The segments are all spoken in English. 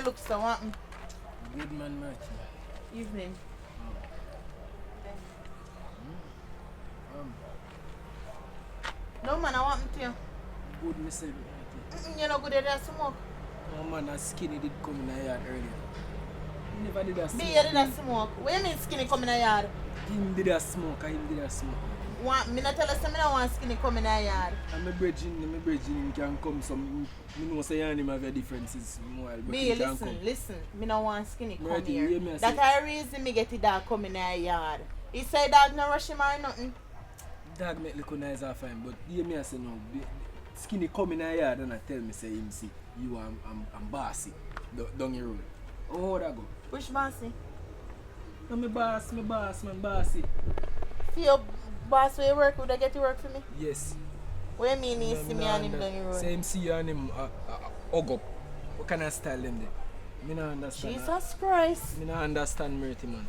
look so what? Good man, Marty. Evening. No man, I want to you. Good, Mr. Marty. You're not good at that smoke. No man, a skinny did come in the yard earlier. He never did a smoke. Me, you did that smoke. What do you mean skinny come in the yard? Him did a smoke, him did a smoke. Me not tell us I don't want skinny come in the yard. And my bridging can come some. Me know say him have differences. Me, listen. Me don't want skinny come Marty, here. hear me, I That's say- the reason me get the dog come in the yard. He say dog no rush him or nothing. Dog make look nice and fine, but hear me I say no. Skinny come in the yard and I tell me say him see you I'm bossy down the road. Oh, that go. Which bossy? No, my boss, man, bossy. For your boss where you work, would I get to work for me? Yes. What do you mean he see me and him down the road? Same see you and him hug up. What kind of style them there? Me not understand. Jesus Christ. Me not understand Murty, man.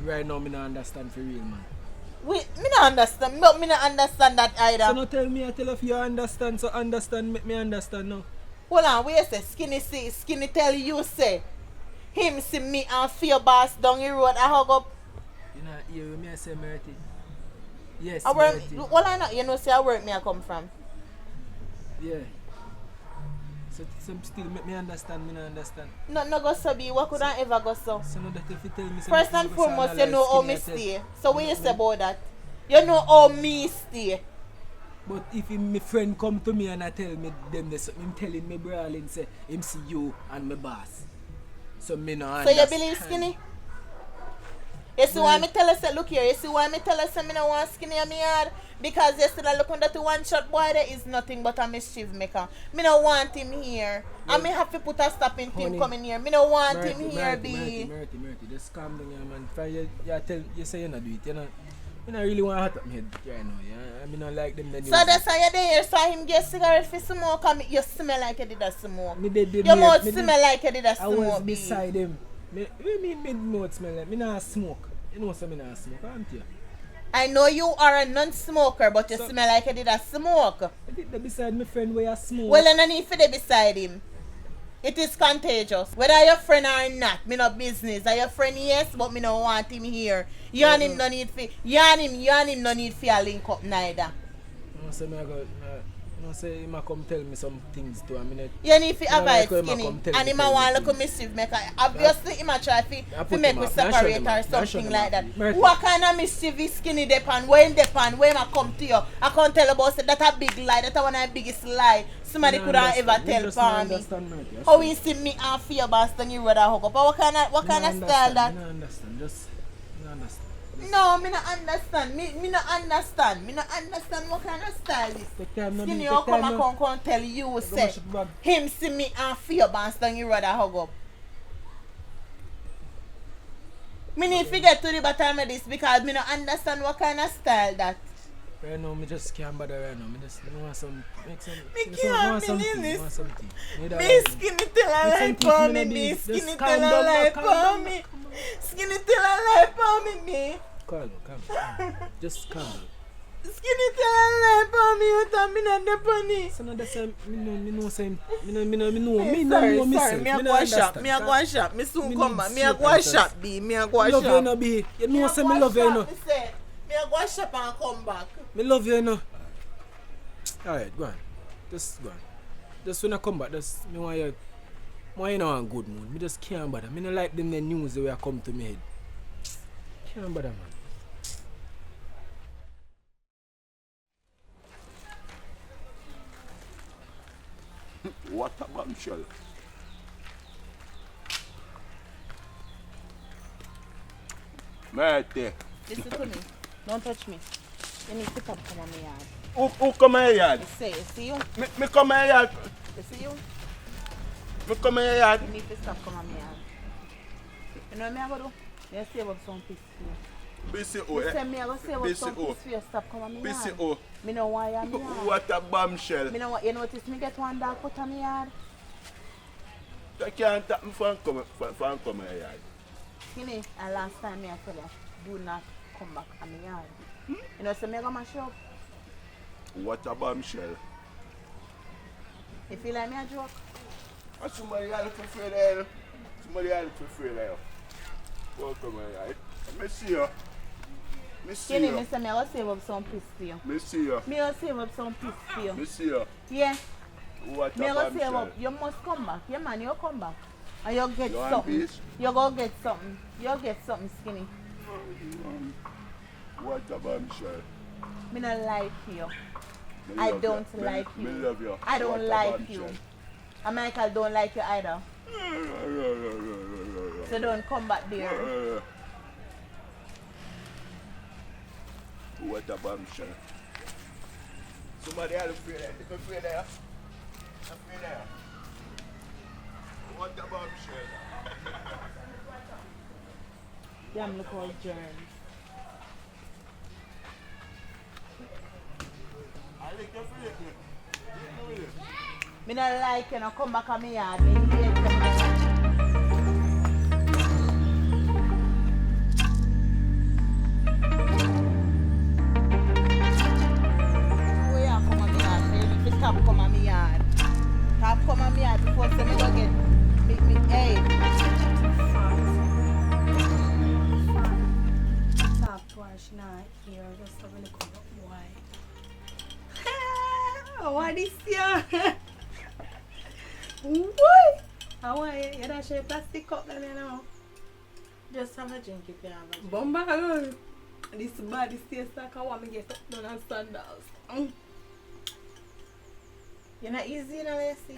Right now me not understand for real, man. Wait, me not understand. But me not understand that either. So no tell me, I tell if you understand, so understand, make me understand now. Hold on, wait a say Skinny tell you say him see me and fear boss down the road I hug up. You know, hear me I say Murty. Yes, I work, Murty. well I know, you know say I work me I come from. Yeah. So still make me understand, me not understand. No go so be, what could I ever go so? So no that if you tell me First and foremost, you know how me stay. So what you say about that? You know how me stay. But if my friend come to me and I tell me them this, I'm telling me brawling say him see you and my boss. So me no So understand. you believe Skinny? You see why me tell us, look here, you see why me tell us me no want Skinny in my yard? Because yesterday look under the one shot boy there is nothing but a mischief maker. Me no want him here. And me have to put a stop in him coming here. Me no want him here, B. Murty, just calm down, yeah, man. If you say you not do it, you know. I don't really want to hurt up my head right now, yeah. I mean, I like them. So that's why you're there, so him get cigarette for smoke and you smell like you did a smoke. Your mouth smell like you did a smoke. I was beside him. What do you mean my mouth smell like? Me not smoke. You know so me not smoke, aren't you? I know you are a non-smoker, but you smell like you did a smoke. I think they're beside my friend where you smoke. Well, I don't need for the beside him. It is contagious. Whether your friend or not, me no business. Are your friend yes, but me no want him here. You and him no need for no need for a link up neither. No, so me I go. No, say him a come tell me some things too. I mean, you need to avoid like Skinny. And him a want look mischief maker. Obviously, him a try to make we separate or something like that. What kind of mischief is Skinny depend? Where him depend? Where him a come to you? I can't tell about that a big lie. That's one of the biggest lie somebody could have ever tell for me. How we see me and fear Boston you rather hug up. What kind of style that? I don't understand. Just I understand. No, me not understand. Me not understand. Me not understand what kind of style this. Skinny you come and come tell you say him see me and fear Boston you rather hug up. Me need to get to the bottom of this because me not understand what kind of style that. Right now, me just can't bother right now. Me just want some, Me can't believe this. Want something. Me Skinny tell a lie for me. Me Skinny tell a lie for me. Skinny tell a lie for me. Calm down. Just calm down. Skinny tell a lie for me. You tell me not the funny. So now that's me know same. Me know Sorry, me a go shop. Me a go shop. Me soon come back. Me a go shop. B. Me a go shop. Love you no be. You know say me love you no. Me a go shop and come back. Me love you no. Alright, go on. Just go on. Just when I come back, just me want you know in good mood. Me just can't bother. Me no like them the news the way I come to me head. Can't bother, man. What a bombshell. Murty. Listen to me. Don't touch me. You need to come on my yard. Who come in yard? You see you? Me come in yard. You see you? Me come in yard. You need to stop coming on my yard. You know what I'm going to do? You save up some piece for you. BCO, You say me I go save up some BCO. piece for you. Stop coming on my yard. BCO. Me know why I'm here. What a bombshell. Me know what you notice me get one dog put on my yard. You can't tap me from come in yard. You know, and last time me I tell you, do not come back on my yard. You know, so me go mash up. What a bombshell. You feel like me a joke? Somebody got to feel there. Somebody got to feel there. Welcome here. Me see you. Me see Kenny, you. me say me will save up some piece for you. Me see you. Me will save up some piece for you. Me see you. Yeah. What Me will about save up. Michelle? You must come back. Yeah man, you come back. And you get You want something. peace? You go get something. You get something skinny. What about Michelle? Me not like you. Me I love don't you. like Me you. love you. I don't What like about you. Michelle? And Michael don't like you either. So don't come back there. What about Michelle? Somebody else feel there. If you feel there. I feel there. What about Michelle? Yeah, I'm looking at germs. I like you feel it. Me not like you, no come back on me yard. Me hate you. Stop come on me yard. Stop come on me yard before say me go get me hey. Stop twice now here, just have a look at why. What is here? What? How are you? You don't share plastic cup then you know. Just have a drink if you have a drink. Bomba. This body stays like I want me get up down and sandals. You're not easy, you know, Lacey.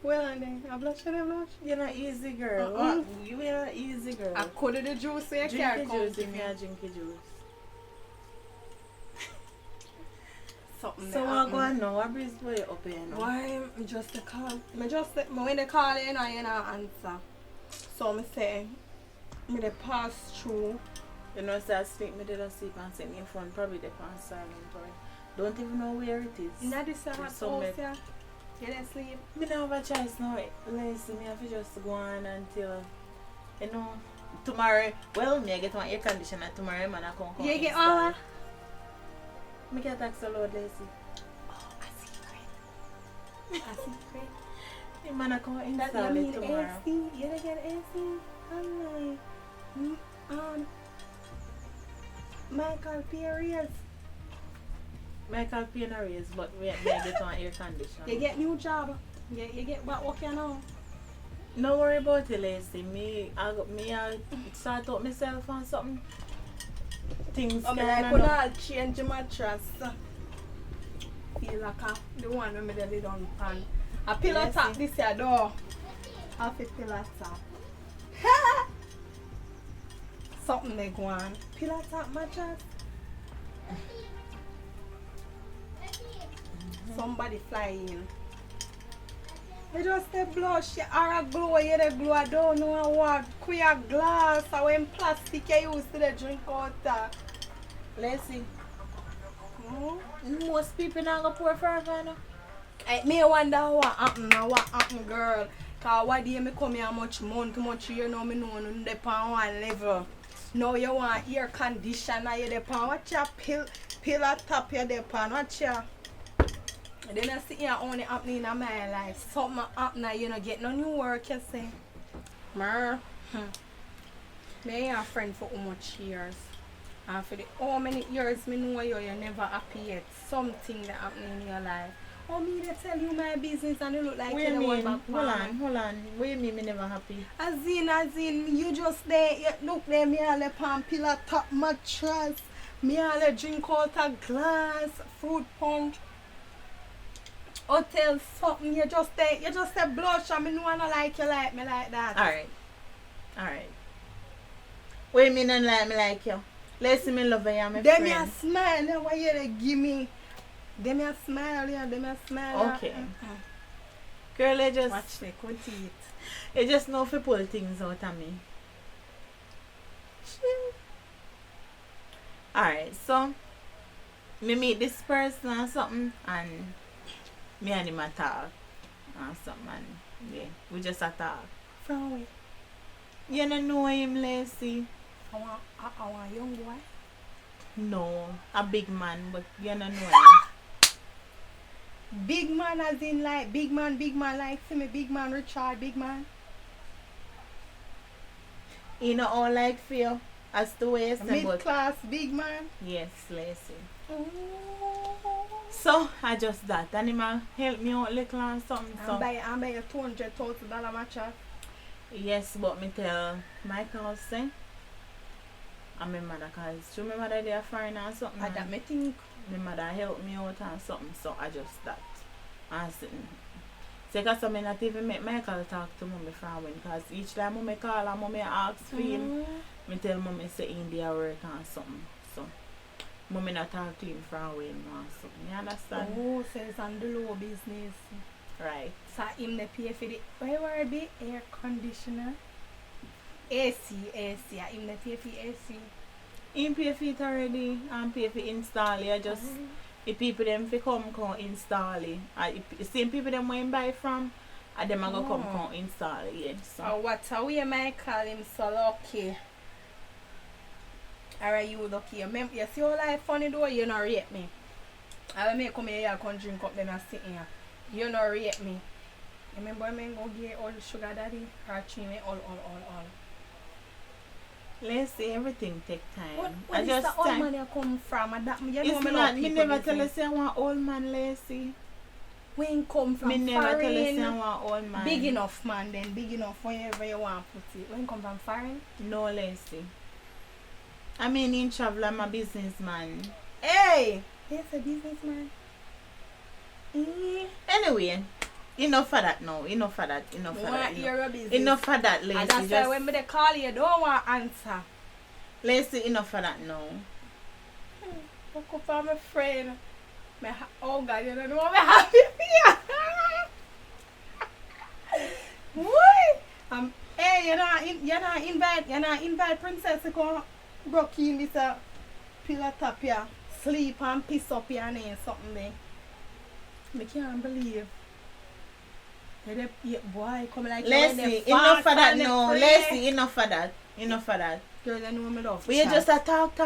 Well, and then I blush and I blush. You're not easy, girl. Uh-uh. You are not easy, girl. I could have the juice so you Drink can't your come juice to if me. you are drinking juice. Something So that what happened. go on now? What breeze boy up here now? Why just a call? When they call you, you know answer. So I say, me they pass through. You know, say I sleep, me did not sleep and sit me in front, probably the pan silent or don't even know where it is. In this hot some house, yeah. You didn't sleep. Me don't have a choice now, Lacey. Me have to just go on until, you know, tomorrow. Well, me I get my air conditioner tomorrow, man. I come You get install all it. Me get tax a load, Lacey. Oh, a secret. The man I come That install you it mean tomorrow. AC? You didn't get AC? I'm like, Michael Perez. Michael Payne raise, but me I get on air conditioner. You get new job. You get what work you know. No worry about it, Lacey. I sort out myself and something. Things I mean, can I could not change the mattress. Feel like the one when I lay down pan. A pillow Yes, top see. this year door. Half a pillow top. Something they go on. Pillow top mattress. Somebody flying. You just say blush, you are a glow, you the glow, I don't know what. Queer glass, or when plastic you use to the drink water. Lacey, Hmm? most people not gonna pour forever now. Me wonder what happened, girl. Cause why do me come here much year now, me know you depend one level. Now you want air conditioner, you depend. Watch your pillar top you depend, watch your. Then I see here only happening in my life. Something happening, you know, get no new work, you see. Me a friend for how much years. And for the how many years me know you never happy yet. Something that happening in your life. Oh, me they tell you my business and you look like What you you the one mean? back Hold on. What do you mean me never happy? As in, you just there, you look there, me all the pan pillar top mattress. Me all the drink out of glass, fruit punch. Hotel something, you just say blush and me no wanna like you like me like that. Alright. What do you mean and like you? Lacey, me love you, I'm my Them ya friend. smile, yeah, why you dey give me? Them ya smile, yeah, them ya smile. Okay. Girl, Watch me, cut it. you just know if you pull things out of me. Alright, so me meet this person or something and me and him a talk or something and yeah, we just a talk. From where? You don't know him, Lacey? I want young boy. No, a big man, but you don't know him. Big man as in like big man like see me big man Richard big man. You know all like feel as the way you say, Mid but class big man. yes, Lacey. Ooh. So I just that. And him a help me out little and something. So I'm buy a $200,000 matcha. yes, but me tell Michael say and my mother, cause she my mother they are foreign or something. I that me think. My mother help me out and something, so I just that. And sitting. So cause I not even make Michael talk to mommy from when, cause each time mommy call and mommy ask for him, me tell mommy say in there work and something. So mommy not talk to him from when or something. You understand? Oh, so it's on the low business. Right. So him the pay for the where would be air conditioner? AC. Him the pay for AC. Him pay for it already and pay for install it. Just if people them fi come install it. The same people them when buy from and them a go come install it. Yeah. So Oh, what a way I call him so lucky. Alright, you lucky. You see all life funny though, you not rate me. I will make come here and come drink up then I sit here. You not rate me. You remember when go get all the sugar daddy or treat me all. let's see, everything take time. Where I is just the old time. man you come from? And that, you know It's me not, love me people never tell you business. say I want old man lazy. When come from Me never tell you say I foreign, want old man. big enough man then, big enough wherever you want to put it. When come from foreign? No lazy. I mean in travel I'm a businessman. Hey! Yes, a businessman. Anyway, enough for that now. Enough for that. You're a business. Enough for that, And lazy. that's why when they call you, don't want to answer. Lazy, enough for that now. Look up for my friend. Oh God, you don't know what I'm happy for you. What? Hey, you're not invite Princess to come broke in this pillar top here, sleep and piss up your name something there. I can't believe. Boy, come like Lazy, enough for that now. Lazy, enough for that. Enough for that. Girl, I know me love. We just a talk.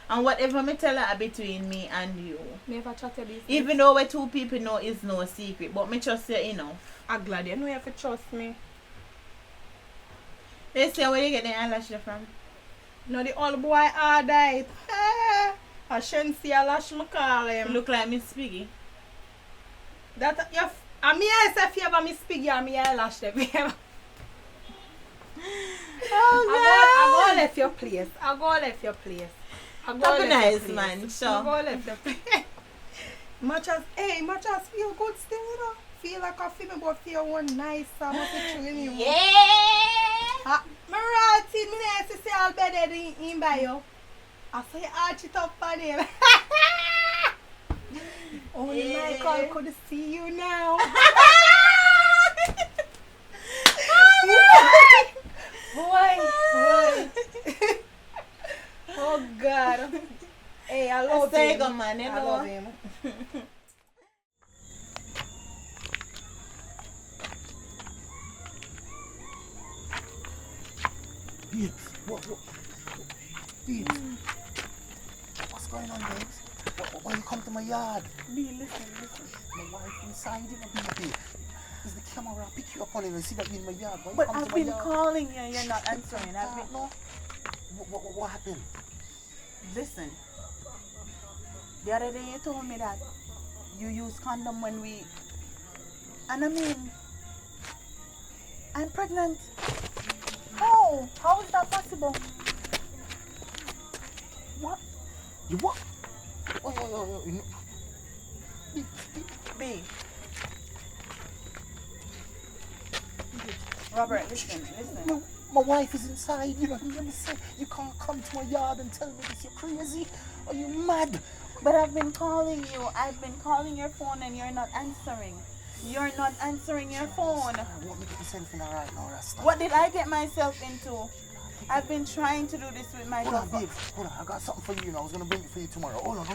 And whatever me tell her between me and you. Never chat your business. Even though we two people know is no secret, but me trust you enough. I'm glad you know you have to trust me. Let's see where you get the eyelash from. No, the old boy all died. I shouldn't see a lash me call him. Look like Miss Piggy. That you and me I say favor Miss Piggy and me eyelash them. I go left your place. I go left your place. Have a nice man, sure. I go left your place. Matches feel good still, you know. Feel like I feel me but feel one nice chilling you. Yeah. Me rotting, me nice to see all better in by you. I say arch it up for him. Only Michael could see you now. Boy. Oh God. Hey, I love him. Man, I love him. Babes, what's going on, babes? Why you come to my yard? Listen. My wife inside, you know, baby. Is the camera pick you up on it and see that you in my yard? Why you But come I've to my been yard? calling you, you're not answering. No. What happened? Listen. The other day you told me that you use condom when we... And I mean... I'm pregnant. How is that possible? What? You what? Oh. B. Robert, listen. My wife is inside, you know, let me say, you can't come to my yard and tell me this, you're crazy? Are you mad? But I've been calling you. I've been calling your phone and you're not answering. You're not answering your phone. I want me to get myself in right now, Rasta. What did I get myself into? I've been trying to do this with my Hold on, girlfriend. babe, hold on, I got something for you, I was going to bring it for you tomorrow. Hold on.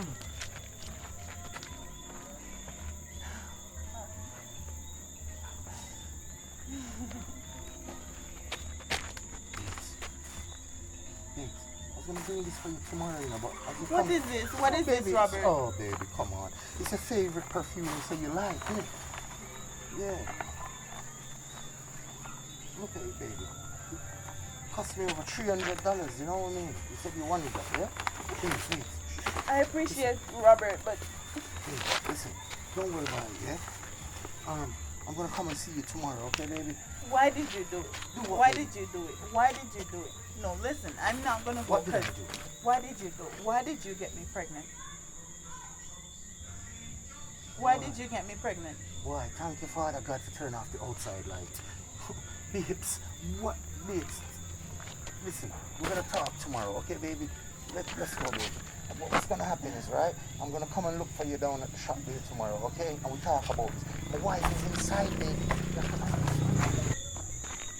Babes, I was was gonna bring this for you tomorrow, you know, but What is this? What is this, Robert? Oh, baby, come on. It's a favorite perfume, so you like it. Yeah. Look at it, baby. It cost me over $300, you know what I mean? You said you wanted that, yeah? Please. I appreciate Robert, but Hey, listen, don't worry about it, yeah? I'm gonna come and see you tomorrow, okay, baby? why did you do it? Do what, Why baby? did you do it? Why did you do it? No, listen, I'm not gonna go. What did I 'cause- do? Why did you do it? Why did you get me pregnant? Why did you get me pregnant? Why, thank you, Father God, to turn off the outside light. Babes, what? Babes, listen, we're gonna talk tomorrow, okay, baby? Let's go, baby. What's gonna happen is, right, I'm gonna come and look for you down at the shop there tomorrow, okay? And we talk about this. My wife is inside, baby.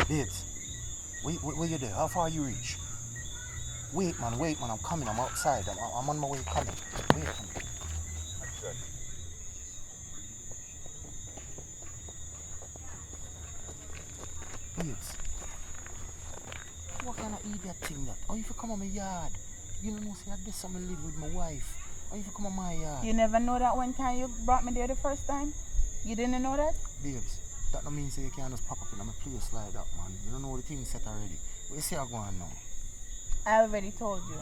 Babes, where you there? How far you reach? Wait, man, I'm coming. I'm outside. I'm on my way coming. Wait for me. Babes, what kind of idiot thing that? Oh, if you come on my yard, you don't know, say I did something live with my wife. Oh, if you come on my yard. You never know that one time you brought me there the first time? You didn't know that? Babes, that don't mean say you can't just pop up in my place like that, man. You don't know the thing set already. What you say I go on now? I already told you.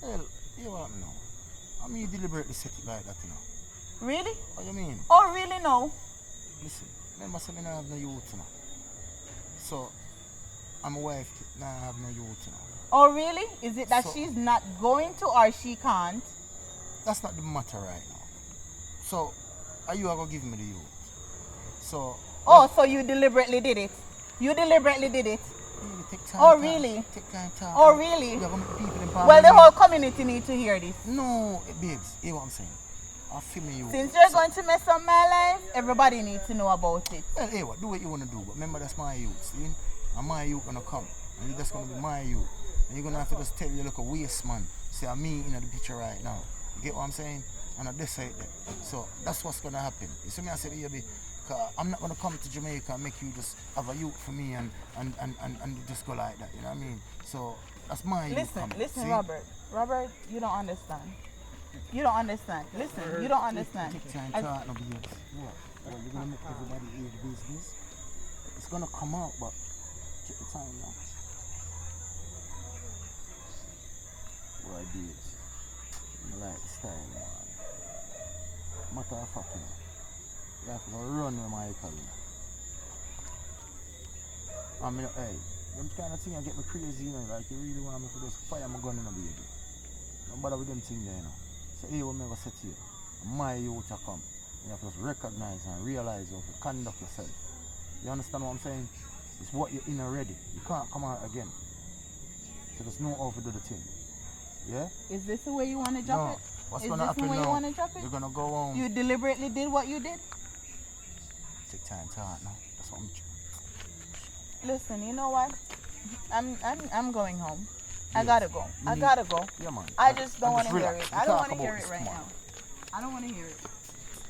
Hell, you want me now? I mean, you deliberately set it like that, you know. Really? What you mean? Oh, really? No. Listen, remember say me not have no youth, you know. So, I'm a wife, now I have no youth, you know. Oh, really? Is it that So- she's not going to or she can't? That's not the matter right now. So, are you going to give me the youth? So, Oh, so you deliberately did it? You deliberately did it? really take time. Oh, talk. really? Take time talk. Oh, really? You're going to people in Well, the whole community need to hear this. No, babes, hear what I'm saying. I feel me you. Since you're going to mess up my life, everybody needs to know about it. Well, hey, what? Do what you want to do, but remember that's my youth, see? And my youth gonna come, and you're just gonna be my youth. And you're gonna have to just tell you look a waste man. Say I'm me in the picture right now. You get what I'm saying? And I decide that. So that's what's gonna happen. You see me, I said, baby, I'm not gonna come to Jamaica and make you just have a youth for me and just go like that, you know what I mean? So that's my youth coming. Listen, see? Robert, you don't understand. You don't understand. Listen, you don't understand. Take time talk, no babes. What? Well, you're gonna make everybody hear the business. It's gonna come out, but take the time now. Boy, babes, I like the style, man. Matter of fact, you know, you have to run with my car, you know. I mean, hey, them kind of thing I get me crazy, you know, like you really want me to just fire my gun in a baby. Don't bother with them thing there, you know. So here what I ever say to you, my youth to come. You have to just recognize and realize how to conduct yourself. You understand what I'm saying? It's what you're in already. You can't come out again. So there's no how to do the thing. Yeah? Is this the way you want to drop No. it? What's Is gonna this the happen way you now? want to drop it? You're gonna go home. You deliberately did what you did? Take time to talk now. That's what I'm Listen, you know what? I'm going home. I Yes. gotta go. I gotta go. Yeah, man. I just don't And want to hear relax. it. We I don't talk want to about hear this it right tomorrow. now. I don't want to hear it.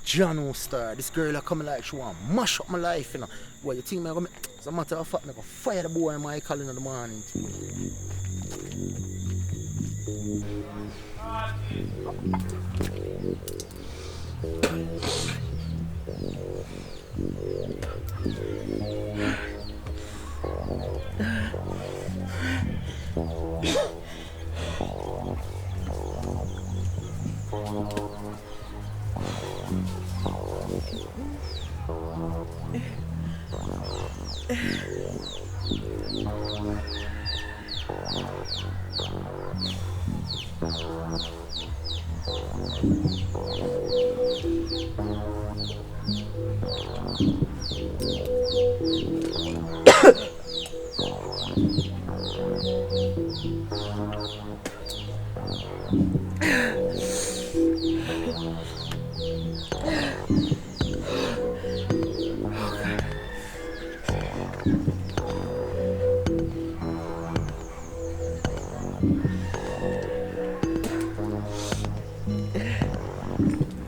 John Star, this girl that coming like she want to mash up my life, you know. What you think me gonna make? As a matter of fact, me gonna fire the boy in my calling in the morning.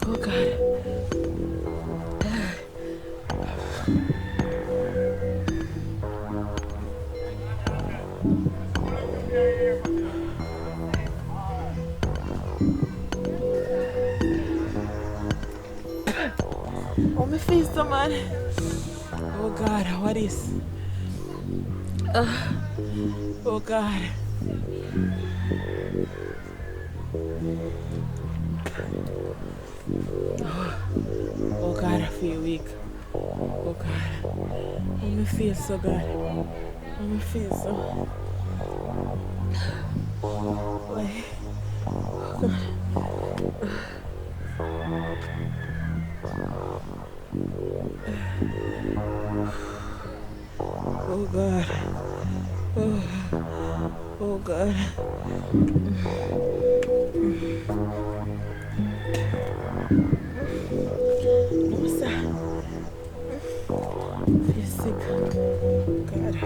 Oh God. Oh, my face, so man. Oh God, what is? Oh God. Oh God, I feel weak. Oh God. Oh, my face so good. Oh, my face so. Why? Oh God. Oh God. What's that? I feel sick. God.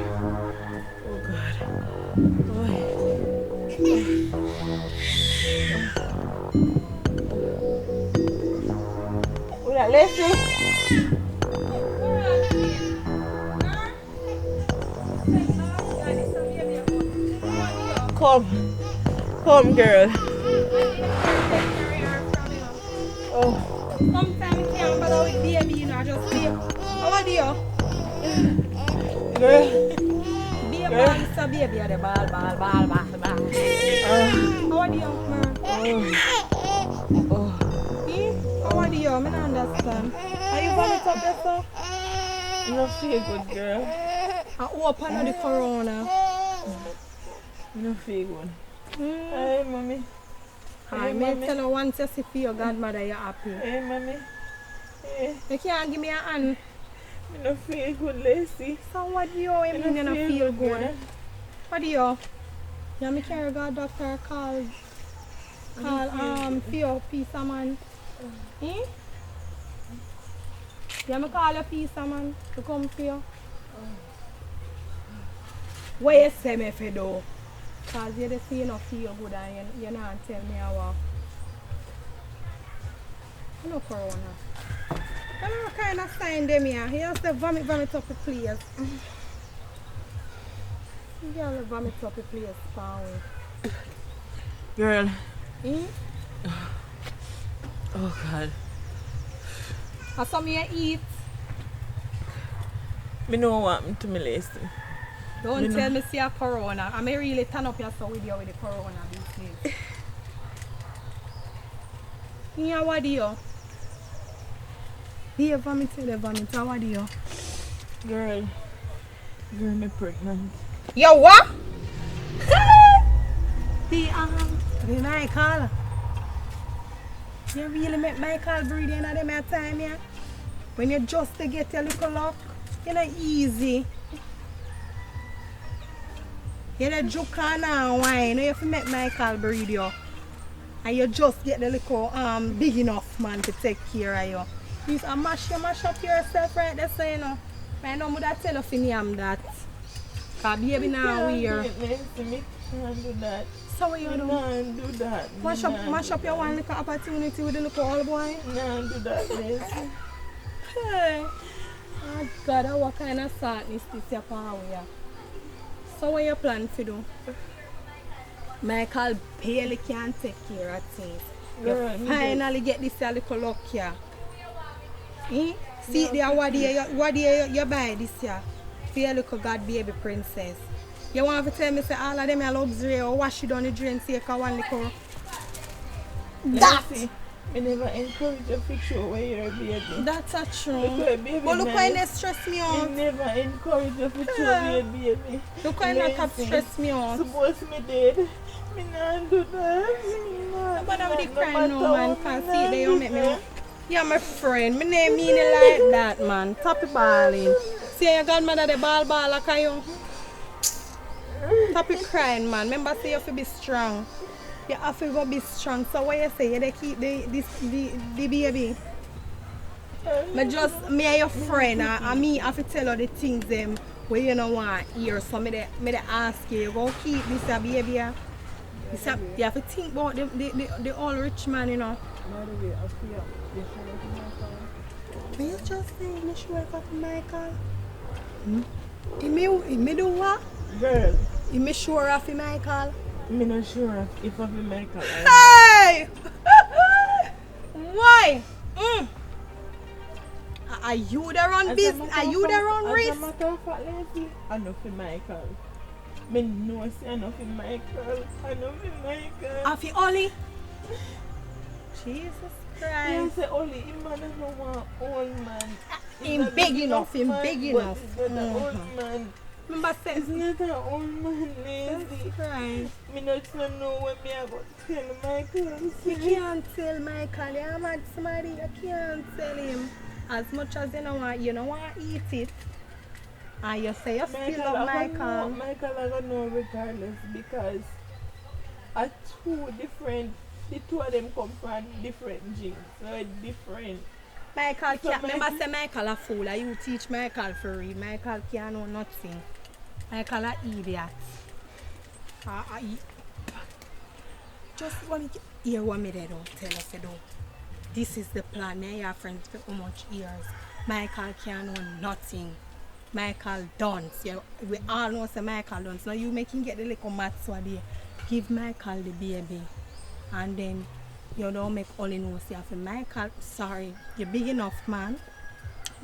Oh God. Would I listen? Come, girl. Oh, Sometimes you can't bother with baby, you know, just be. How are you? girl. Be a ball, it's a baby, the ball. How are you, man? How are you? I don't understand. Are you vomit up yourself? You don't feel good, girl. I open the corona. You don't feel good. Hey, mommy. I may tell you once you see for your godmother, you're happy. Hey, mommy. Hey. You can't give me a hand. I don't feel good, Lacey. So what do you mean you don't feel good? What do you? Yeah, me carry God doctor call for your piece of man. Eh? Yeah, me call your piece of man to come for you. What you say me for do? Because you just say you don't feel good and you not tell me how. You know corona. I don't know what kind of sign them here. You just say vomit up the place. You gotta vomit up the place, power. Girl. Eh? Oh, God. I saw me eat. Me know what happened to me, Lacey. Don't tell me see a corona. I may really turn up your with you with the corona these days. Yeah, what do you? Be a vomit, what do you? Girl, me pregnant. You what? The Michael. You really make Michael breathe in at them time, yeah? When you just to get your little luck, you know easy. You know joke and wine, you have to make Michael breathe you. And you just get the little big enough man to take care of you. You mash up yourself right there, so you know. I know I tell you for me I'm that. Cause baby now weird. Me can't do that. So what you do? Can't do that. Mash up your one little opportunity with the little old boy. Can't do that, Lacey. Hey. Oh God, what kind of sadness this your power here? So what you plan to do? Michael barely can take care of things. Girl, you finally get this little luck here. Eh? See there what do you buy this year? For your little God baby princess. You want to tell me say all of them are luxury or wash it down the drain see one little that I never encourage you to show where you're a baby. That's a true. But look why they stress me out. I never encourage you to show where baby. Look why they have stress me out. Suppose me dead. Me not do that. But I would cry no man can see they you make me. You're my friend. My name mean it like that man. Stop it balling. See your godmother the ball like you. Stop it crying man. Remember say you have to be strong. You have to go be strong. So what you say? You keep the baby. Me and your friend and me have to tell you the things them where you don't want to hear. So me de ask you go keep this baby. You have to think about the old rich man, you know. By the way, I feel But you just say you sure for Michael? He may do what? Girl, You me sure of him, Michael? Me not sure if I be Michael. Hey! Why? Are you the run business? Are you the run risk? As a matter of fact, Leslie, I know for Michael. Me know say I know for Michael. I know for Michael. Afi Oli? Jesus You Christ. say only him man is no one old man. Him big enough, him big enough. But he's not an old man. Remember saying, He's not an old man, Leslie. Christ. Me not know what me I got to tell Michael. You can't tell Michael, you're mad somebody, you can't tell him. As much as you don't want to eat it. And you say you still love Michael. Michael I don't know regardless because are two different, the two of them come from different genes. So it's different. Michael So can't, remember say Michael a fool, and you teach Michael for real. Michael can't know nothing. Michael a idiot. Just want to hear what me they don't tell us though. This is the plan. Me and your friends for how much years. Michael can't know nothing. Michael dance. Yeah, we all know say Michael dance. Now you make him get the little maths what there. Give Michael the baby. And then you don't make all in know say after Michael, sorry, you're big enough man.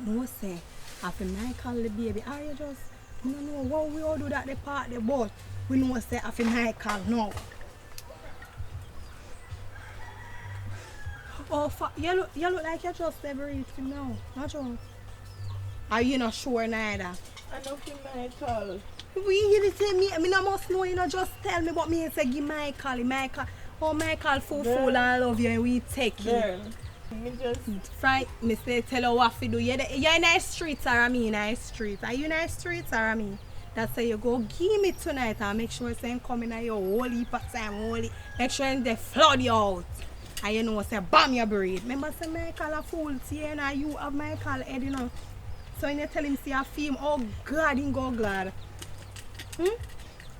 No say after Michael the baby. Are you just no what we all do that the part the boat. We know say after Michael no. Oh, you look like you just never read him now. Not sure. Are you not sure neither? I know for Michael. You tell me, I mean, I must know, you know, just tell me what me say, give Michael. Oh, Michael, fool, I love you, and we take you. Girl, me just... Right, me say, tell her what to do. You're in the streets, or me in the streets. Are you in the streets, or me? That's how you go give me tonight, and make sure I'm coming at your whole heap of time, make sure they flood you out. And you know, say, bam your breed. Remember, say, Michael a fool, see, and you have Michael head, you know. So when you tell him, see a film, oh God, he go glad. You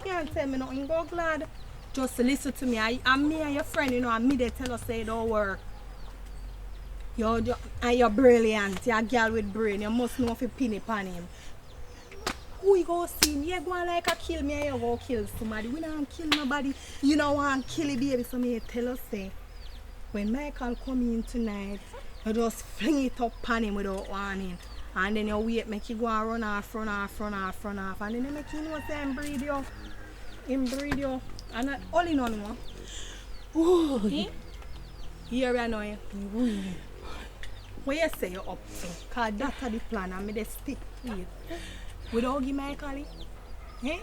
can't tell me nothing, go glad. Just listen to me. I'm me and your friend, you know, and me they tell us say it don't work. You're brilliant, you're a girl with brain, you must know if you pin it on him. Who you go see him? You go like a kill me and you go kill somebody. We don't kill nobody. You don't want to kill the baby, so me tell us say, when Michael come in tonight, you just fling it up on him without warning. And then you wait, make you go and run off. And then you make you know say him breed you. And that all in on one. Ooh. Here I know you. What you say you up to? Because that's the plan and me they stick to it. Without give Michael it. Eh?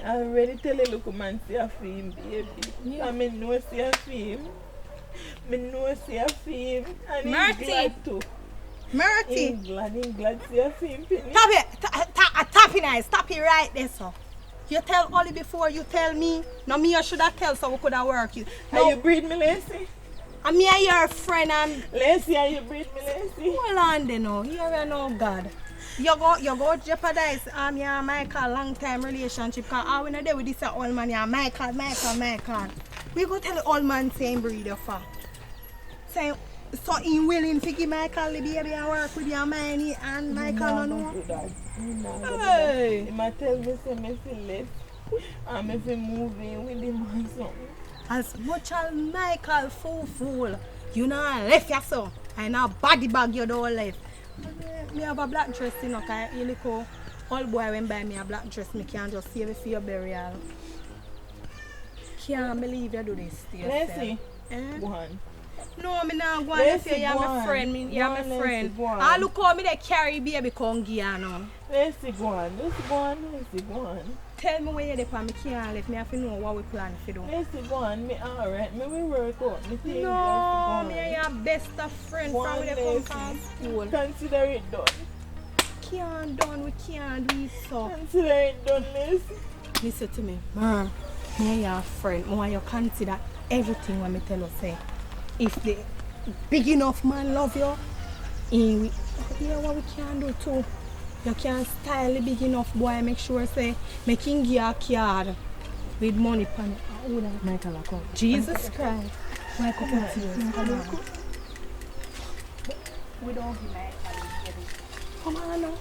I already tell you, look, man, see a film, baby. Yeah. I mean, no see a film. Me know see a film. And he's Merty. glad too. Merty. He's glad see a film. Penny. Stop it. Stop it nice. Stop it right there, so. You tell Ollie before you tell me. No, me you should have tell so we could have worked you. No. Are you breed me, Lacey? And me and your friend and... Lacey, are you breed me, Lacey? Hold on then now. You already know God. You go jeopardize you and Michael long time relationship because all we know there with this old man you Michael. We go tell the old man same breed of her. Say so he willing to give Michael the baby and work with your money and Michael no know. Hey. He might tell me say me feel left. And me feel moving with him or something. As much as Michael fool, you know left yourself and a body bag you don't left. Me have a black dress, you know, because you look old boy when buy me a black dress, me can't just save it for your burial. Can't believe you do this to yourself. Lacey, Eh? go on. No, me not go Lacey, and say you're go my on. friend. You're Go my on, Lacey, friend. go on. I look how me they carry baby come give you now. Lacey, go on. Lacey, go on. Tell me where you're there, me can't let me have to know what we plan to do. Lacey, go on. Me alright. Me will work out. Me think No, Lacey, me and your best of friend go from on. where they come from school. Consider it done. Can't done, we can't do it so. Consider it done, Lacey. Listen to me, me and your friend, I want you consider everything when me tell you say. If the big enough man love you, what we can do too. You can style the big enough boy, make sure say, make him give you a card with money on it. Michael account. Jesus Christ. Michael come to you. Come on. We don't give Michael. Come on now.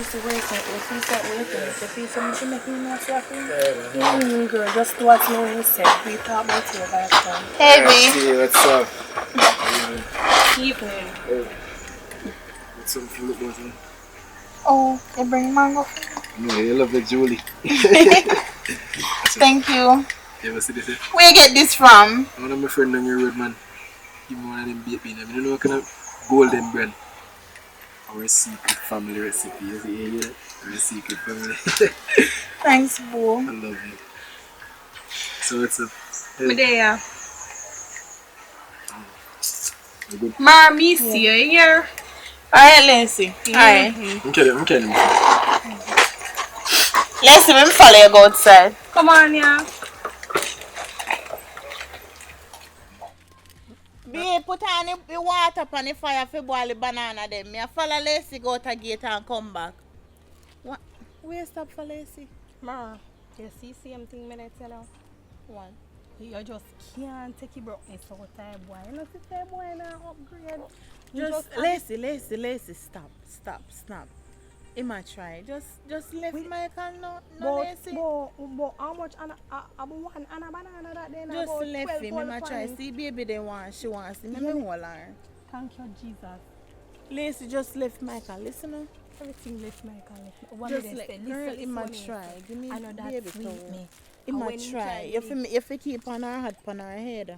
Lacey, wait a second. If you start waiting, if you say you make me know what's happening, yeah, girl, just do what you say. We talk about you by the phone. Hey, B. See, what's up? Evening. What's up, you look about me? Oh, you bring mango? No, you love it, Julie. Thank you. You ever see this? Where you get this from? One of my friends on your road, man. Give me one of them baby. I don't know what kind of golden brand. Our secret family recipe. You see, yeah? Our secret family. Thanks, boo. I love you. So what's up? Me there. You good? Ma, me see you here. Alright, Lacey. Alright. I'm kidding. Lacey, let me follow you go outside. Come on, yeah. Be put on the water on the fire for boil the banana then. Me follow Lacey go to gate and come back. What? Where stop for Lacey? Ma, you see same thing me I tell you? One. You just can't take it broken so time boy. You know see time boy now upgrade. Just Lacey, stop. He might try. Just left Michael no Lacey. But how much one and a banana that day now? Just about left 12 him. He might try. pounds. See baby they want. She wants him. Yeah. Me hold her. Thank you, Jesus. Lacey just left Michael. Listen now. Everything left my colleague. One Just day like say, girl, listen, he might listen, try. Give me I know that baby sweet towel. me. He And might when you try. try, If you keep on her head, on her head.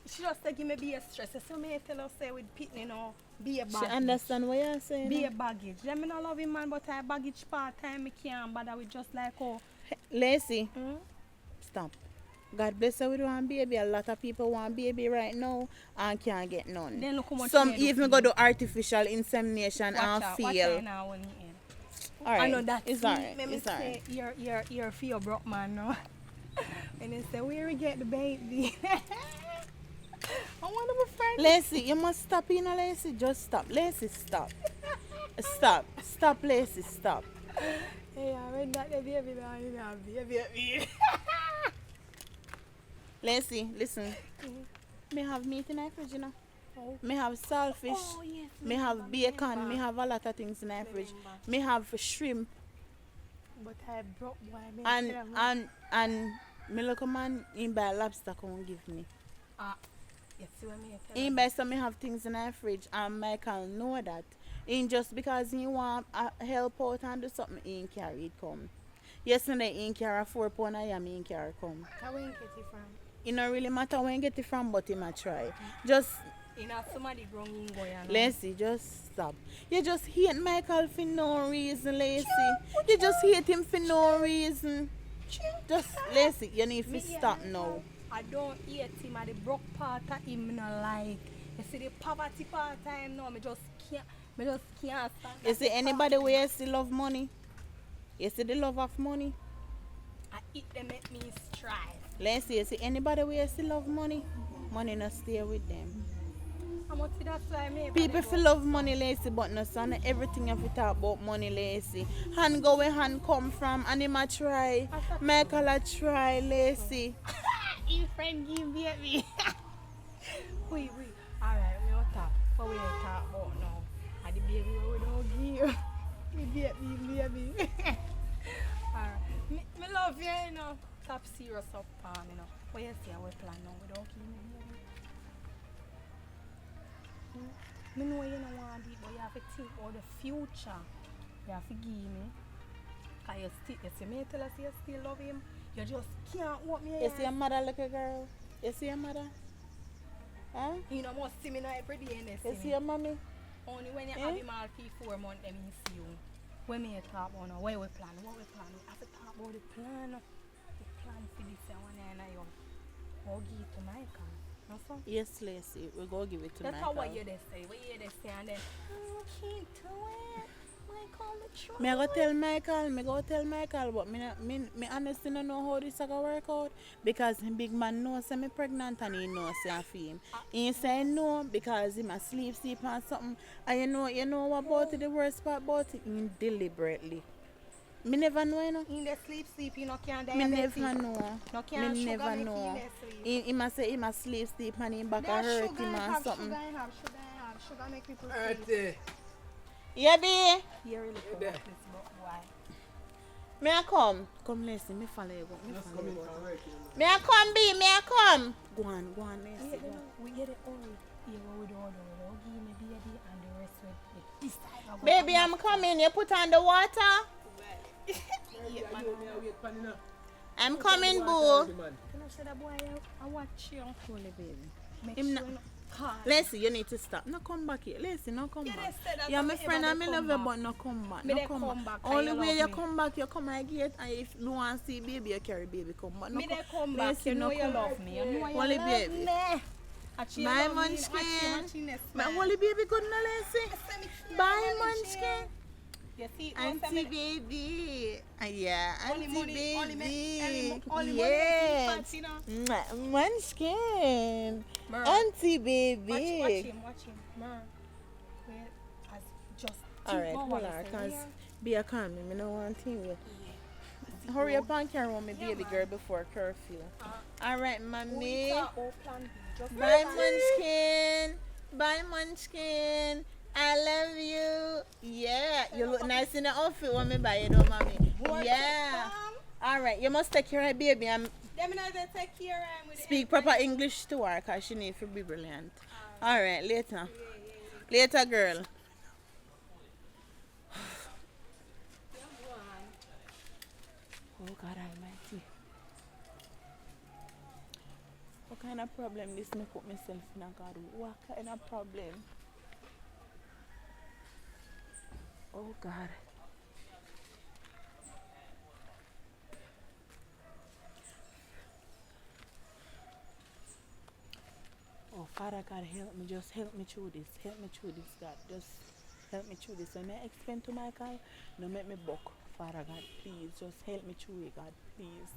She just say give me be a stress. So me tell her say with pitney now, be a She baggage. understand what you're saying. Be a baggage. Let me not love him man, but I baggage part time me can't bother with just like oh. Lacey, Mm? stop. God bless her with one baby. A lot of people want baby right now and can't get none. Then look how much Some me do even for go you. do artificial insemination and Watch out fail. now when he in. Alright, I know that it's sweet. alright. Let me It's say alright. you're for your broke man now. And they say where we get the baby. I want to be friends. Lacey, you must stop, you know, Lacey. Just stop. Lacey, stop. Stop, Lacey, stop. Hey, I read that the baby now, you know, baby. Lacey, listen. Me have meat in my fridge, you know. Oh. Me have saltfish. Oh, yes, Me have bacon. Me have a lot of things in my fridge. Me have shrimp. But I broke boy. And me look a man in buy lobster come give me. You see what me tell In buy some me have things in my fridge and Michael know that. In just because he want help out and do something, he carry it come. Yesterday he carry 4 pound of yam, he carry come. I won't get it from. It don't really matter when get it from, but he might try. Just You know, somebody wrong in Goya. Lacey, just stop. You just hate Michael for no reason, Lacey. You just hate him for no reason. Just Lacey, you need to stop now. I don't hate him at the broke part of him, no like. You see the poverty part of him now, me just can't stand You see anybody where you still love money? You see the love of money? I eat them make me strive. Lacey, you see anybody where you still love money? Money not stay with them. I'm not see that's why I made People feel love money, Lacey, but no son. Everything if we talk about money, Lacey. Hand go where hand come from, and him a try. Michael a try, Lacey. Your friend give me. Wait. Alright, we don't talk. What we talk about now? And the baby we don't give. Me baby. Alright. Me love you, you know. Stop serious up, you know. What you say we plan now? We don't give me baby. Me know you don't want it, but you have to think about the future. You have to give me. Because you see me tell us you still love him. You just can't want me. You see your mother like a girl? You see your mother? Huh? You know, must see me now every day in this. You see your mommy? Only when you have him all for 4 months, then you see you. When me talk about now, where we plan? We have to talk about the plan. The plan for this one and I will give it to Michael. No, so? Yes, Lacey. We'll go give it to That's Michael. how what you they say. What you they say and then can't do it. Michael, the truth. Me go tell Michael, but me honestly don't know how this is gonna work out because him big man knows say me pregnant and he knows say I feel him. He say no because he must sleep on something. And you know what about it, the worst part about it? He deliberately. Me never know, you know. In the sleep, you know, can't Me never know. No can't Me sugar never make know. in the sleep. He must say he must sleep and him back a hurt him and something. Sugar make people sleep. Yeah, B. You really forgot this about Why? May I come? Come, listen, me follow you. May I come, B? May I come? Go on, listen. We get it all. Yeah, what we don't give me baby and the rest with this time. Baby, I'm coming. You put on the water? I'm coming, boo. Can I say that boy, I watch you. Holy baby. Make Him sure not- you call. Listen, you need to stop. No, come back here. Listen, no, come back. Yeah, my friend, I love you, but no, come back. Me No, dey come come back. back, Only and you way love you me. come back, you come at gate, and if you want to see baby, you carry baby. Come back. No, Me they come back, Listen, you know no, you come love back. me. You know you Holy love baby. me. Bye, Munchkin. My holy baby, good na listen. Bye, Munchkin. You see, Auntie baby. Yeah, Only auntie money, baby. only Yes. money, you know. Mwah, Munchkin. Mer. Auntie Watch baby. him. Mer. Wait, as just Alright, think hold what on, I say cause here. be a calm me. I don't want to you. Hurry up and carry on my baby girl before curfew. Alright, mommy. Bye, Munchkin. Bye, Munchkin. I love you. Yeah, you look nice in the outfit when me buy it, though, mommy. Yeah. Alright, you must take care of baby and Them not to take care of him with speak proper English to her because she needs to be brilliant. Alright, later. Later, girl. Oh, God Almighty. What kind of problem this me put myself in, God? What kind of problem? Oh, God. Oh, Father God, help me. Just help me through this. Help me through this, God. Just help me through this. When I explain to Michael, don't make me buck. Father God, please, just help me through it, God. Please.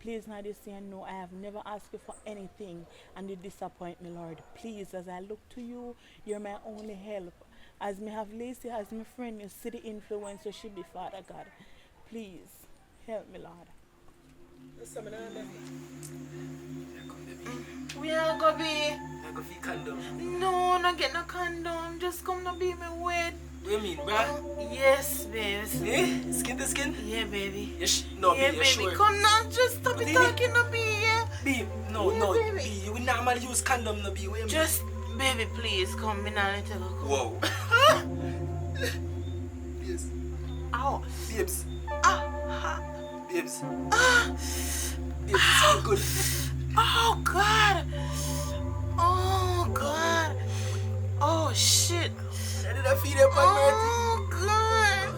Please, now this year, no, I have never asked you for anything and you disappoint me, Lord. Please, as I look to you, you're my only help. As me have Lacey as my friend, you see the influence you should be, Father God. Please, help me, Lord. We are going to be. I go for condom. No, not get no condom. Just come to be me wet. What do you mean, bruh? Yes, babe. Eh? Skin to skin? Yeah, baby. No, Yeah, be baby. sure. Come now, just stop it Baby. talking to me, yeah? B, no, Yeah, no, baby. B, you will normally use condom, no, B. What you mean? Just, baby, please, come. Me now let you go. Whoa. Yes. Ow. Babes. Ah. Babes. Ah. Babes, it's so good. Oh, God. Oh, God. Oh, shit. I did I feed up on Oh, God.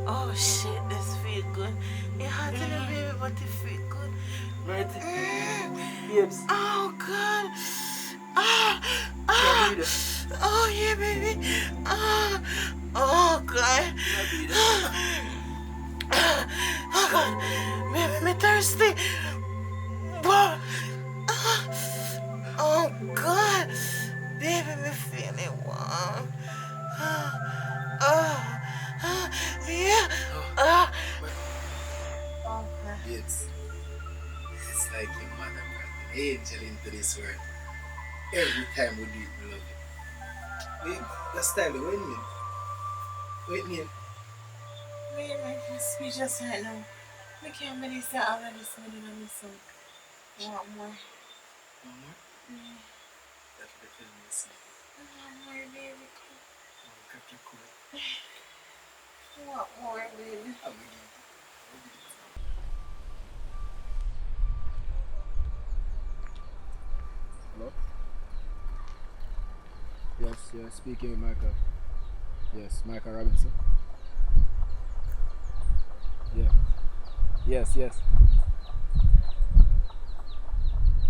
Oh, shit. This feel good. It hot in the baby, but it feel good. Marty. Babes. Oh, God. Ah. Ah. Yeah, baby. Oh, yeah, baby. Ah. Oh, God. Yeah, baby. Oh, God. Baby, me thirsty. Whoa. Ah. Oh, God. Baby, me feeling warm. Yeah. Okay. Babes. It's like your mother brought an angel into this world. Every time we do it, we love it. Babe, that's time, wait a minute. Wait a minute. Baby, I'm speechless right now. I can't believe that I already smelling on this one. Want more? Mama? Yeah. That's the thing you see. Want more, baby. Oh, cut your coat. Want more, baby. I will give it. Hello? Yes, speaking with Michael. Yes, Michael Robinson. Yeah. Yes.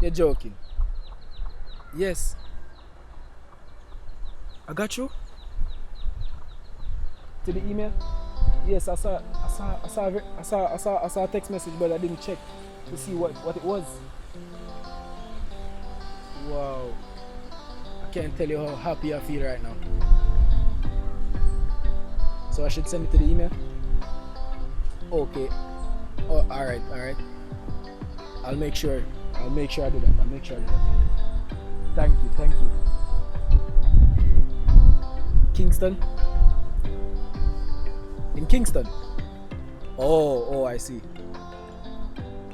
You're joking. Yes. I got you. To the email? Yes, I saw a text message, but I didn't check to see what it was. Wow. I can't tell you how happy I feel right now. So I should send it to the email? Okay. Oh, alright. I'll make sure I do that. Thank you. Kingston? In Kingston? Oh, I see.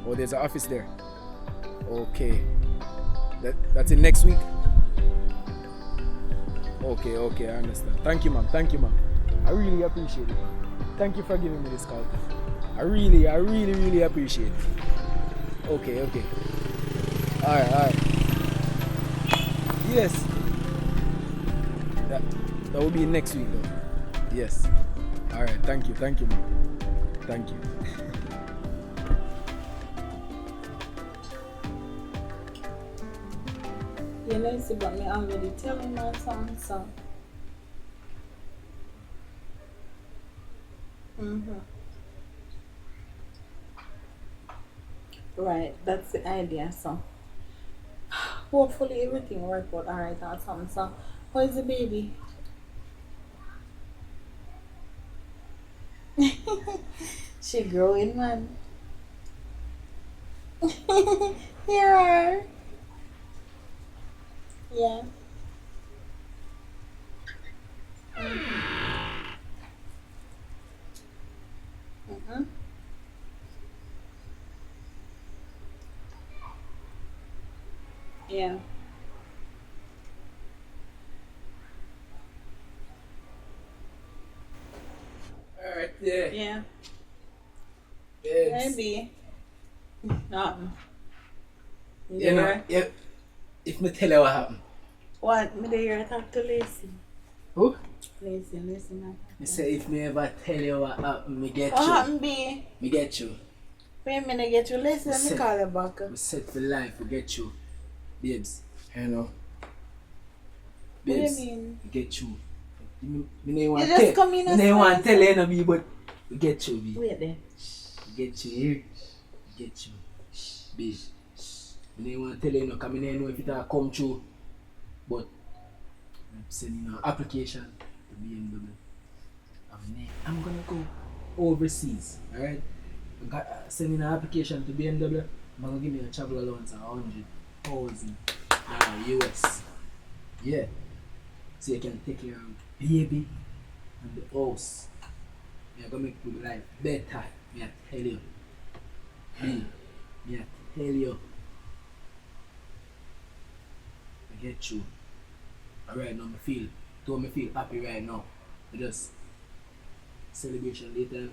Oh, there's an office there. Okay. That's in next week? Okay, I understand. Thank you, ma'am. I really appreciate it. Thank you for giving me this call. I really appreciate it. Okay. Alright. Yes. That will be next week though. Yes. Alright, thank you, ma'am. Thank you. You know, see, but me already telling my son, so. Right, that's the idea, so. Hopefully everything work out alright or something, so. How is the baby? She growing, man. Here. Yeah. Yeah. Alright, yeah. Yeah. Babes. Maybe. You know, if me tell you what happened. What? Me there talk to Lacey. Who? Lacey, man. Me say if me ever tell you what happened, me get What you. happened, B? Me get you. Wait a minute, get you. Lacey, let me Set. call you back. Me set for life, we get you. Babes, you know. What do you Babes, mean? we get you. Me no want You just come in and me no want say tell you no be, but we get you, B. Wait there. We get you here. We get you. B. Me no want tell you no, because me no know if it will come true. But I'm sending an application to BMW. I'm gonna go overseas, alright? I'm sending an application to BMW. I'm gonna give me a travel allowance of 100,000 US. Yeah. So you can take care of baby and the house. You're gonna make your life better. Me I tell you. Me I tell you. I get you. Alright now me feel happy right now. I just celebration later.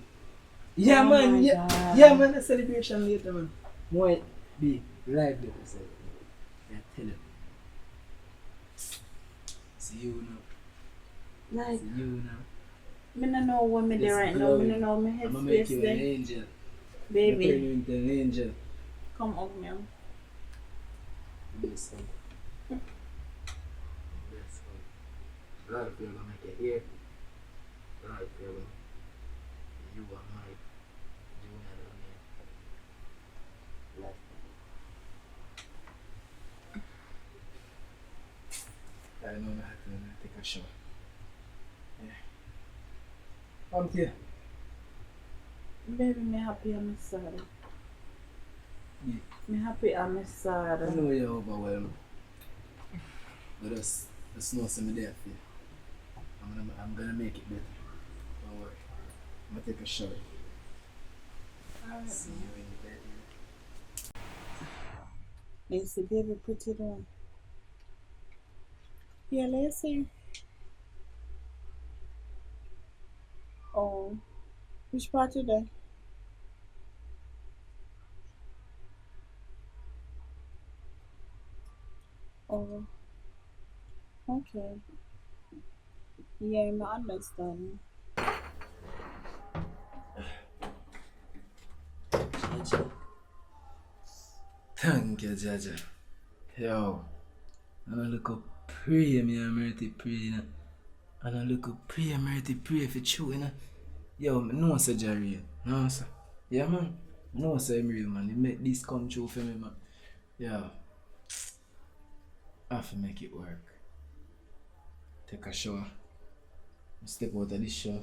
Yeah, Oh man. my Yeah, God. yeah, man. A celebration later, man. More be live later. So, I tell you. See you now. Like, See you now. me no know what me there right now. Me no know my I'm gonna make headspace you an there. angel. I'm gonna turn Baby, you into an angel. come up, man. Bless God. Bless God. A lot of people gonna make you hear. A lot of people. You are my junior down here. Bless God. I know I have to take a shower. Yeah. I'm here. Baby, me happy I'm sorry. Yeah. Me happy I'm I sorry. know you're overwhelmed. But just know some there for you. I'm gonna make it better. Don't worry. I'm gonna take a shower. Alright. See you in bed. Lacey, baby, put it on. Yeah, Lacey. Oh, which part today? Oh, okay. Yeah, I understand. Thank you, Jaja. Yo. And I look up pray me and Merity pray, you know. And I look up pray and Merity pray for you, you know. Yo, I know sir Jerry. No sir. Yeah man. I know sir I'm real man. You make this come true for me man. Yeah. I have to make it work. Take a shower. Step out of this shower.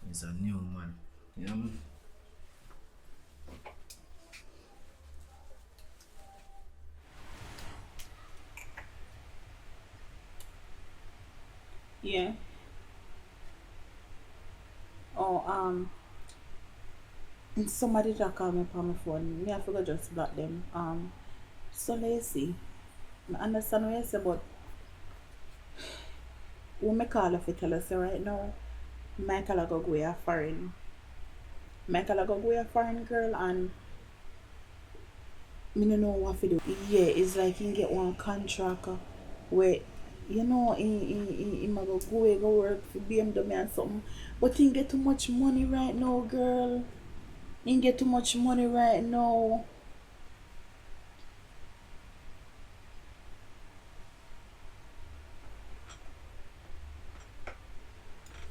It's a new man. Yeah man. Yeah. somebody that call me on my phone. Me I forgot just block them. So lazy. I understand what you say, but when me call if you tell us right now, Michael go go a foreign. Michael go go a foreign girl and me no know what to do. Yeah, it's like he get one contract where you know he might go work for BMW and something. But he get too much money right now, girl. He get too much money right now.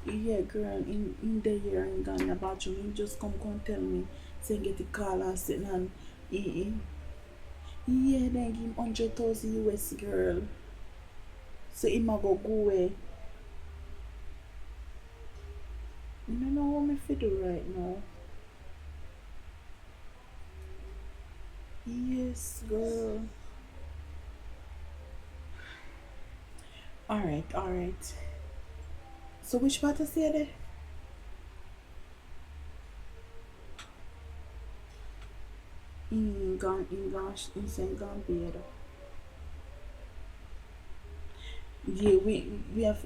Yeah, girl, in the year in Ghana about you, he just come tell me, say get the call and sitting and yeah, then give him 100,000 US, girl. So he might go away. I don't know what me fi do right now. Yes, girl. Alright. So which part I say there? In St. Gambia. Yeah, we have.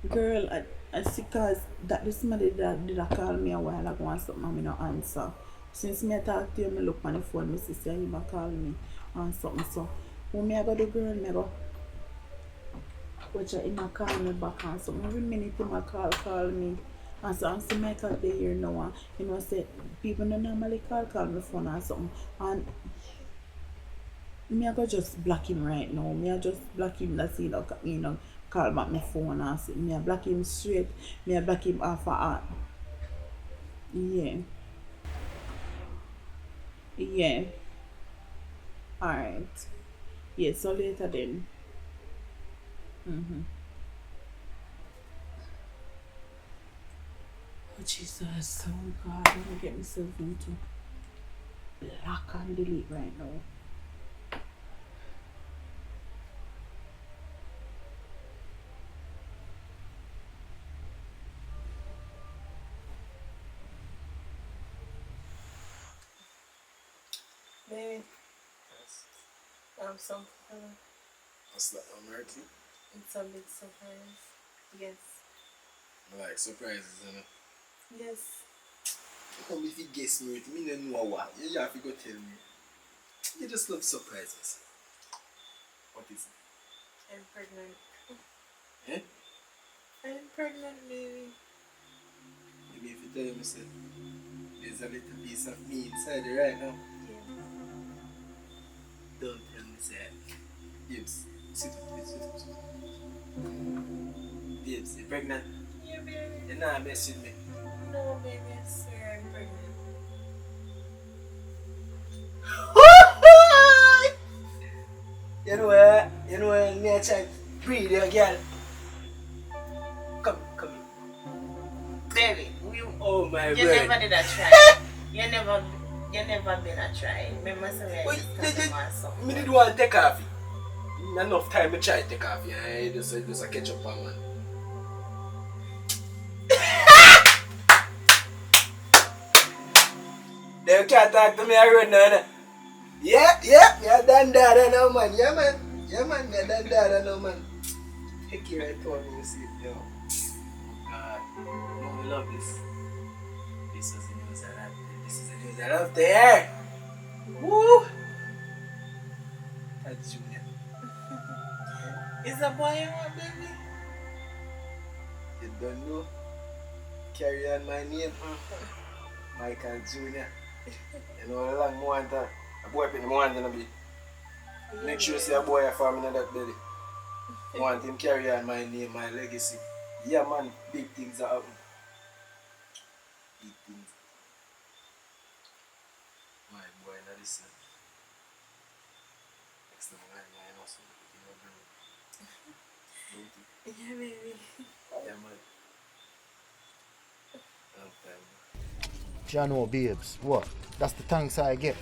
Girl, I see cause that this somebody that did call me a while ago and something and me no answer. Since me talk to you, me look on the phone, me see say him a call me and something. So when me I go the girl, me go watch him a call me back and something. Every minute him a call me. And so I'm see Michael there here now and you know say people don't normally call me phone and something. And me I go just block him right now. Me I just block him, that's it, you know, call back my phone and say me I block him straight. Me I block him off of heart. Yeah. Alright. Yeah, so later then. Oh Jesus, oh God, I'm gonna get myself into block and delete right now. Baby, something. What's that, American? It's a big surprise. Yes. I like surprises, you know. Yes. Come if you guess me, me don't know what. You have to go tell me. You just love surprises. What is it? I'm pregnant. Eh? I'm pregnant, baby. Maybe if you tell me, say, there's a little piece of me inside you right now. Yeah. Don't tell me, say, Babes, sit up. Babes, you pregnant? Yeah, baby. You're not messing with me. No, baby, I swear I'm pregnant. You know what, me a try breathe there, girl. Come in. Baby, Oh my you word. never did a try. you never been a try. Remember something Wait, something. me did want to take off. Enough time to try to take off. Yeah, just a catch up on man. They can't talk to me around now. Yeah, me a done that now, man. Yeah, man, me a done that now, man. Take care of it, me, you see. Yo. Oh, God. No, we love this. This is the news I love. This is the news I love there. Woo! That's Junior. Is a boy you want, baby? You don't know? Carry on my name. Michael Junior. You know how long more than a boy put him on gonna be. Make sure you see a boy farming in that belly. I want him carry on my name, my legacy. Yeah man, big things are happening. Big things. My boy, now listen. Next time I know something. Yeah, baby. Yeah man. Long time. Jano babes, what? That's the thanks I get.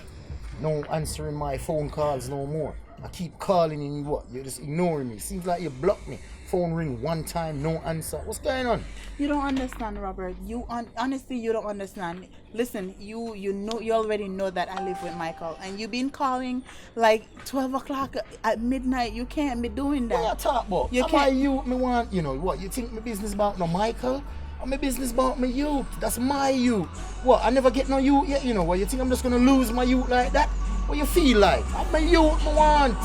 No answering my phone calls no more. I keep calling and what? You're just ignoring me. Seems like you blocked me phone ring one time, no answer. What's going on? You don't understand, Robert. Honestly, you don't understand. Listen, you already know that I live with Michael, and you've been calling like 12 o'clock at midnight. You can't be doing that. What you talk about? You Am can't- I youth? Me want, you know what? You think my business about no Michael? Or my business about my youth? That's my youth. What? I never get no youth yet. You know what? You think I'm just gonna lose my youth like that? What you feel like? I'm my youth. Me want.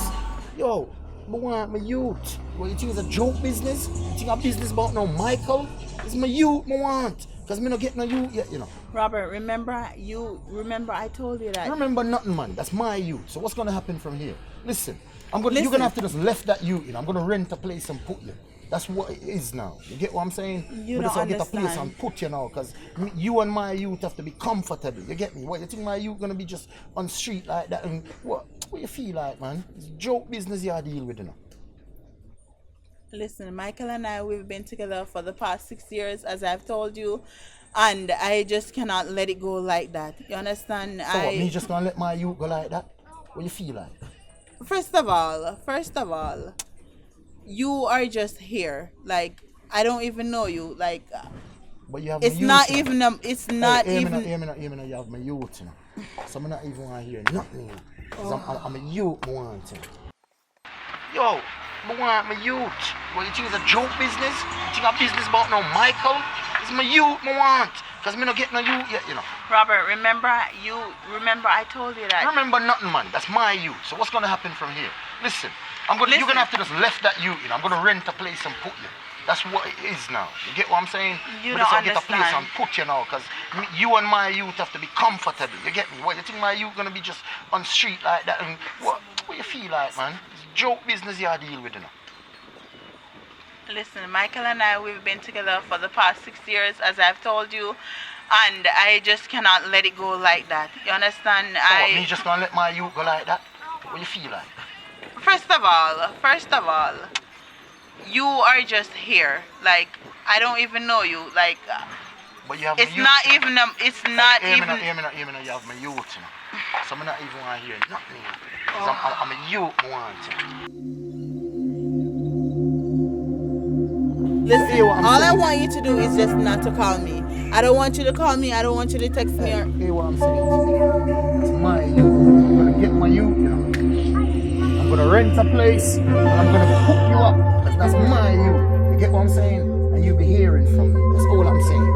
Yo, me want my youth. What you think is a joke business? You think a business about no Michael? It's my youth. Me want. Cause me not get no youth yet. You know. Robert, remember I told you that. I remember nothing, man. That's my youth. So what's gonna happen from here? Listen, you're Listen. gonna have to just left that youth. You know, I'm gonna rent a place and put you. That's what it is now. You get what I'm saying? You But don't just I'll get a place understand. and put you now, cause you and my youth have to be comfortable. You get me? What you think my youth gonna be just on street like that? And what you feel like, man? It's joke business you deal with, you know. Listen, Michael and I, we've been together for the past 6 years, as I've told you, and I just cannot let it go like that. You understand? So what, me just gonna let my youth go like that? What you feel like? First of all, you are just here. Like, I don't even know you. Like, But you have it's my youth, not you know. even it's not Hey, even. hear me now, you have my youth, you know. So I'm not even want to hear nothing, you know. 'Cause I'm a youth, I want to. Yo, I want my youth. What you think is a joke business? You think a business about no Michael? It's my youth, I want. Because me not get no youth yet, you know. Robert, remember I told you I that. remember nothing, man. That's my youth. So what's gonna happen from here? Listen, you're Listen. gonna have to just left that youth, you know. I'm gonna rent a place and put you. That's what it is now. You get what I'm saying? You But don't just I'll get a place understand. and put you now, because you and my youth have to be comfortable. You get me? What you think my youth gonna be just on street like that? And what you feel like, man? It's joke business you deal with, you know. Listen, Michael and I, we've been together for the past 6 years, as I've told you, and I just cannot let it go like that. You understand? So what, me just gonna let my youth go like that? What you feel like? First of all, you are just here. Like, I don't even know you. Like, But you have it's my youth, not you know. even it's not Hear me even. now, hear me now, you have my youth, you know. So I'm not even want to hear nothing, you know. 'Cause I'm a youth, I want to. Listen, Hear what I'm all I saying? want you to do is just not to call me. I don't want you to call me. I don't want you to text me. Or... Hear what I'm saying? It's my youth. I'm gonna get my youth, you know. I'm gonna rent a place and I'm gonna hook you up. Because that's my youth. You get what I'm saying? And you'll be hearing from me. That's all I'm saying.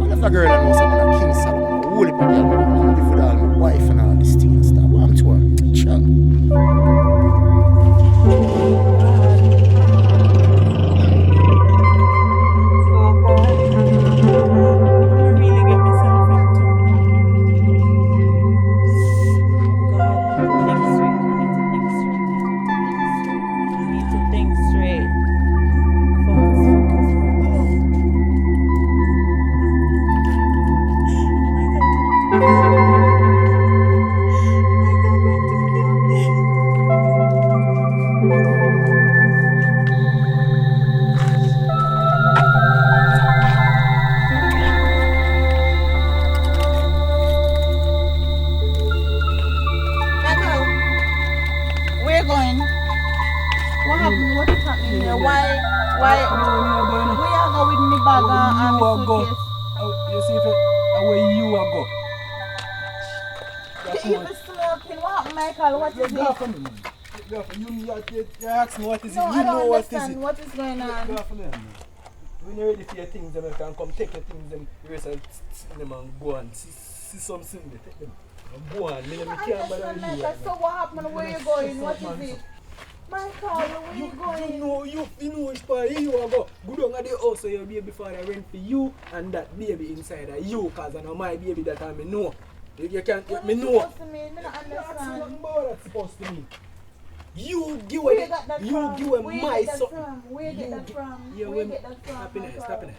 I left a girl and know someone a King Solomon. A whole heap of girl. I'm live with all my wife and all this thing and stuff. But I'm to her. Sure. really get myself into. God, think straight. Need to think straight. Focus. Michael, where you going? What happened? What is happening here? Why? Where you go with me bag and my suitcase? You see if where you are go. You even smoking. What happened, Michael? What is it? You ask me what is it. No, You I know don't what is understand. it. What is going on? Go for them. When you're ready for your things, them you can come take your things, them erase and them and go and see something. They take them. And go on. Me I can't bother understand, you. Michael. So what happened? Where you going? What is it? Michael, where you going? You know which part you are go. Go down at the house so your baby father rent for you and that baby inside of you, cause I know my baby that I know. You can't What me is know. supposed to mean? I don't understand. Nothing about that's supposed to mean. You give Where away you got that you from? give away Where you my get that son. from? Where you get that from? Yeah, Where you get that from? happiness. Michael?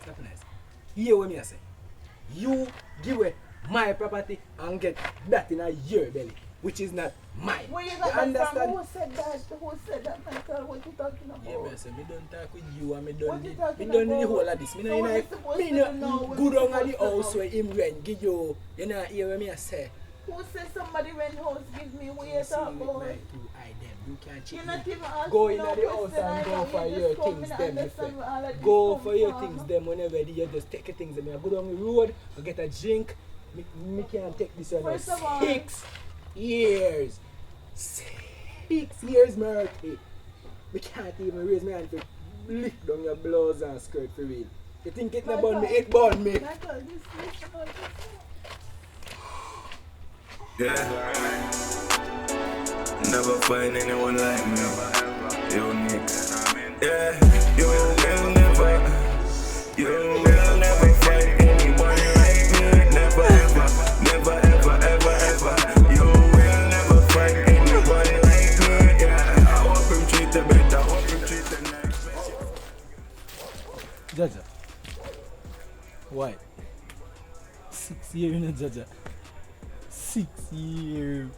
Hear what me I say. You give away my property and get that in a year belly, which is not mine. Where you You got that understand? from? Who said that? Who said that, Michael? What you talking about? Yeah, man, say me don't talk with you and me What don't you me talking don't do the about? whole of this. Me So no what you supposed me to no know? What go you down at the supposed to house know? where him rent give you. You know hear what me I say. Who says somebody rent house give me way You see talk with about? my two eye them. You can't cheat You're me. not even asking Go in no the house question, and I go know. for You your just come things in and them, my understand friend. where all of this Go come for your from. things them whenever you just take your things them. You go down the road, you get a drink. Me can't take this one. First of all- 6 years. 6 years, Murphy. We can't even raise my hand to lick down your blouse and skirt for real. You think it not burn me? It burn me. Michael, this about this. Yeah. Never find anyone like me. Unique. Yeah. You will never find anyone like me. Never ever, never ever, ever, ever. You will never find anyone like me. Yeah. I hope him treat the better. I hope him treat the nice. Jaja. Why? 6 years, no, Jaja. 6 years.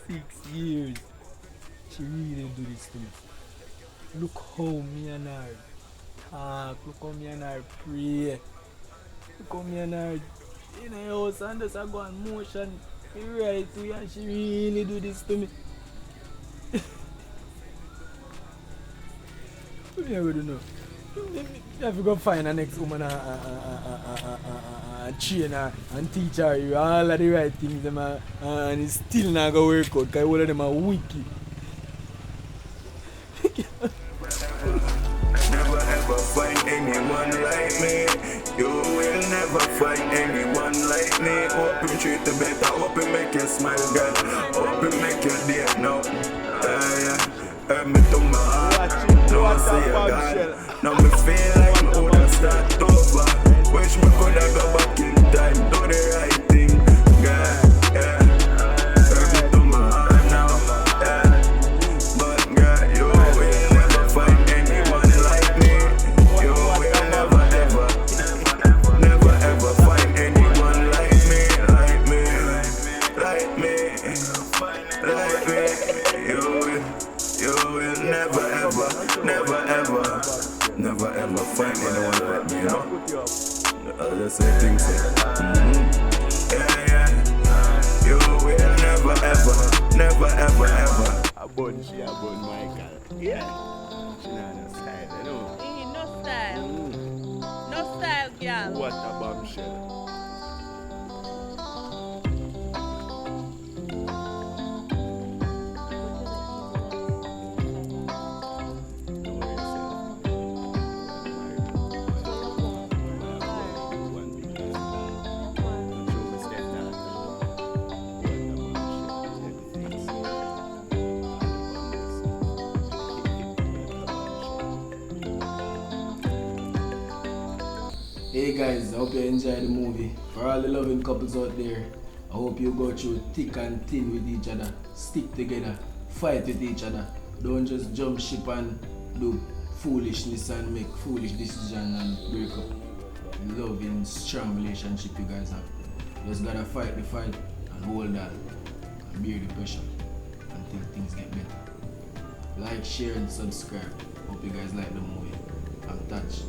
6 years. She really do this to me. Look how me and her talk. Look how me and her pray. Look how me and her in her house and just go on motion. Right to and she really do this to me. What me I would know? I have to go find a next woman and train her and teach her all of the right things them and it's still not going to work out because all of them are wicked. Never ever find anyone like me. You will never find anyone like me. Hope him treat you better. Hope him make you smile, girl. Hope him make you date now. Yeah. Hurt me to my heart. No, I say a God. Now me feel like me woulda start over. Wish me coulda go back in time. Do the right thing, girl. Yeah. Hurt me to my heart now. Yeah. But girl, you will never find anyone like me. You will never ever, never ever find anyone like me, like me, like me, like me. You will never ever, never ever, never ever find anyone like me. You know? I'll just say things. Yeah, yeah. You will never ever, never ever ever. A bun, she a bun, Michael. Yeah. She not no style, you know. No style. No style, girl. What a bombshell. Hey guys, I hope you enjoyed the movie. For all the loving couples out there, I hope you go through thick and thin with each other. Stick together, fight with each other. Don't just jump ship and do foolishness and make foolish decisions and break up. Loving, strong relationship you guys have. Just gotta fight the fight and hold on and bear the pressure until things get better. Like, share and subscribe. Hope you guys like the movie. I'm touched.